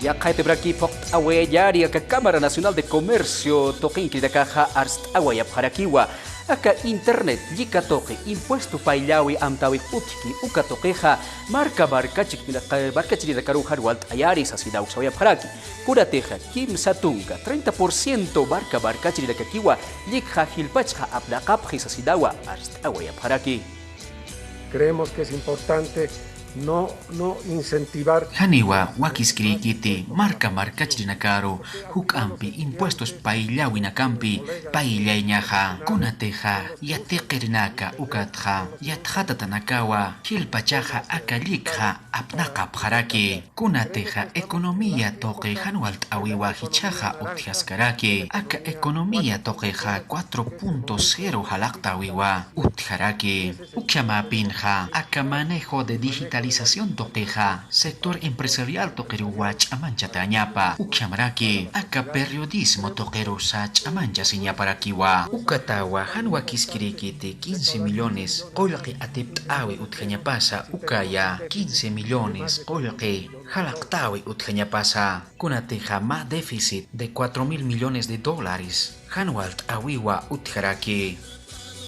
Ya kaite braki pokt awayari ka Cámara Nacional de Comercio toqinki de caja arst awaya parakiwa. Aka internet jika toque impuesto pailawi amtawi utki uka toqueja marca barkachik de karujar walt ayari sasida usawaya paraki. Kurateja kim satunga 30% barkachik de kakiwa likha hilpachha aplaqapji sasidawa arst awaya paraki. Creemos que es importante no incentivar. Haniwa wakiskirikiti marca chirinakaro huk ampi impuestos paillawi nakampi paillaiñaja kunateja yateqirinaka ukatja yatjatatanakawa hilpachaja akalikja apnaqapjaraki kunateja economía toqe hanwalt awiwa hichaja utjaskaraki aka economía toqeja 4.0 halaqtawiwa utjaraki ukyamapinja aka manejo de digitalización toqueja, sector empresarial toquero wach amancha tañapa, ukiamraki, aka periodismo toquero sach amancha siñaparakiwa, ukatawa hanwa kiskirikiti 15 millones, qolqi atipt awe utjañapasa, ukaya 15 millones, qolqi halaqtawe utjañapasa, kunateja más déficit de 4.000 millones de dólares, hanwalt awiwa utjaraki.